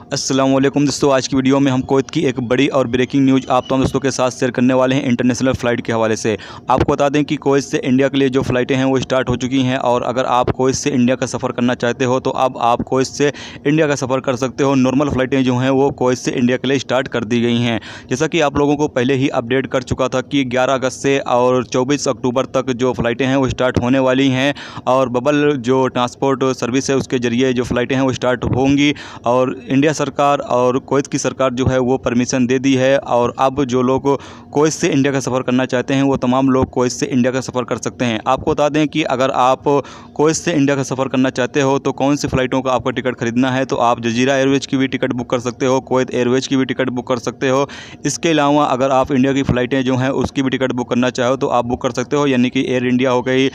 अस्सलाम वालेकुम दोस्तों, आज की वीडियो में हम कुवैत की एक बड़ी और ब्रेकिंग न्यूज़ आप तमाम दोस्तों के साथ शेयर करने वाले हैं इंटरनेशनल फ़्लाइट के हवाले से। आपको बता दें कि कुवैत से इंडिया के लिए जो फ़्लाइटें हैं वो स्टार्ट हो चुकी हैं और अगर आप कुवैत से इंडिया का सफ़र करना चाहते हो तो अब आप कुवैत से इंडिया का सफ़र कर सकते हो। नॉर्मल फ़्लाइटें जो हैं वो कुवैत से इंडिया के लिए स्टार्ट कर दी गई हैं। जैसा कि आप लोगों को पहले ही अपडेट कर चुका था कि 11 अगस्त से और 24 अक्टूबर तक जो फ़्लाइटें हैं वो स्टार्ट होने वाली हैं और बबल जो ट्रांसपोर्ट सर्विस है उसके ज़रिए जो फ़्लाइटें हैं वो स्टार्ट होंगी और इंडिया सरकार और कुवैत की सरकार जो है वो परमिशन दे दी है और अब जो लोग कुवैत से इंडिया का सफ़र करना चाहते हैं वो तमाम लोग कुवैत से इंडिया का सफ़र कर सकते हैं। आपको बता दें कि अगर आप कुवैत से इंडिया का सफ़र करना चाहते हो तो कौन सी फ़्लाइटों का आपका टिकट खरीदना है, तो आप जजीरा एयरवेज की भी टिकट बुक कर सकते हो, कुवैत एयरवेज की भी टिकट बुक कर सकते हो। इसके अलावा अगर आप इंडिया की फ़्लाइटें जो हैं उसकी भी टिकट बुक करना चाहो तो आप बुक कर सकते हो, यानी कि एयर इंडिया हो गई,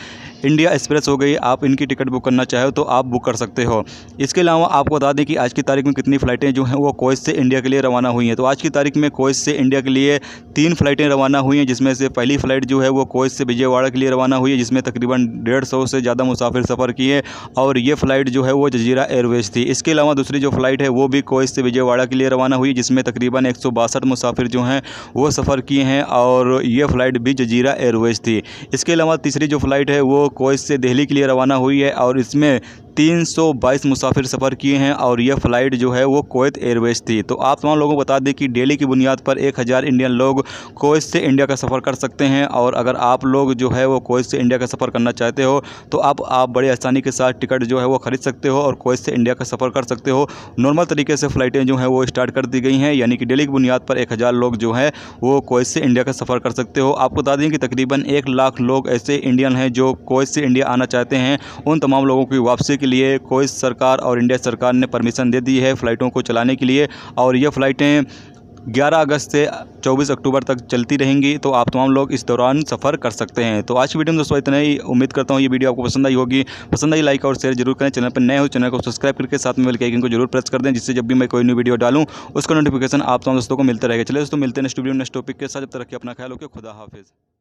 इंडिया एक्सप्रेस हो गई, आप इनकी टिकट बुक करना चाहो तो आप बुक कर सकते हो। इसके अलावा आपको बता दें कि आज की तारीख में कितनी फ़्लाइटें जो हैं वो कुवैत से इंडिया के लिए रवाना हुई हैं। तो आज की तारीख में कुवैत से इंडिया के लिए 3 फ़्लाइटें रवाना हुई हैं, जिसमें से पहली फ़्लाइट जो है वो कुवैत से विजयवाड़ा के लिए रवाना हुई है, जिसमें तकरीबन 150 से ज़्यादा मुसाफिर सफ़र किए और ये फ़्लाइट जो है वो जजीरा एयरवेज थी। इसके अलावा दूसरी जो फ़्लाइट है वो भी कुवैत से विजयवाड़ा के लिए रवाना हुई, जिसमें तकरीबन 162 मुसाफिर जो हैं वो सफ़र किए हैं और ये फ़्लाइट भी जजीरा एयरवेज थी। इसके अलावा तीसरी जो फ़्लाइट है वो कुवैत से दिल्ली के लिए रवाना हुई है और इसमें 322 मुसाफिर सफ़र किए हैं और यह फ़्लाइट जो है वो कुवैत एयरवेज थी। तो आप तमाम लोगों को बता दें कि डेली की बुनियाद पर 1000 इंडियन लोग कुवैत से इंडिया का सफ़र कर सकते हैं और अगर आप लोग जो है वो कुवैत से इंडिया का सफ़र करना चाहते हो तो आप बड़े आसानी के साथ टिकट जो है वो ख़रीद सकते हो और कुवैत से इंडिया का सफ़र कर सकते हो। नॉर्मल तरीके से फ़्लाइटें जो हैं वो स्टार्ट कर दी गई हैं, यानी कि डेली की बुनियाद पर 1000 लोग जो है वो कुवैत से इंडिया का सफ़र कर सकते हो। आपको बता दें कि तकरीबन 1 लाख लोग ऐसे इंडियन हैं जो कुवैत से इंडिया आना चाहते हैं। उन तमाम लोगों की वापसी के लिए कुवैत सरकार और इंडिया सरकार ने परमिशन दे दी है फ़्लाइटों को चलाने के लिए और ये फ़्लाइटें 11 अगस्त से 24 अक्टूबर तक चलती रहेंगी। तो आप तमाम लोग इस दौरान सफ़र कर सकते हैं। तो आज की वीडियो में दोस्तों इतना ही। उम्मीद करता हूँ ये वीडियो आपको पसंद आई होगी। पसंद आई लाइक और शेयर जरूर करें। चैनल पर नए हो चैनल को सब्सक्राइब करके साथ में बेल के आइकन को जरूर प्रेस कर दें, जिससे जब भी मैं कोई न्यू वीडियो डालूँ उसका नोटिफिकेशन आप तमाम दोस्तों को मिलता रहेगा। चलिए दोस्तों मिलते हैं नेक्स्ट वीडियो नेक्स्ट टॉपिक के साथ। जब तक रखिए अपना ख्याल, रखिए, खुदा हाफिज़।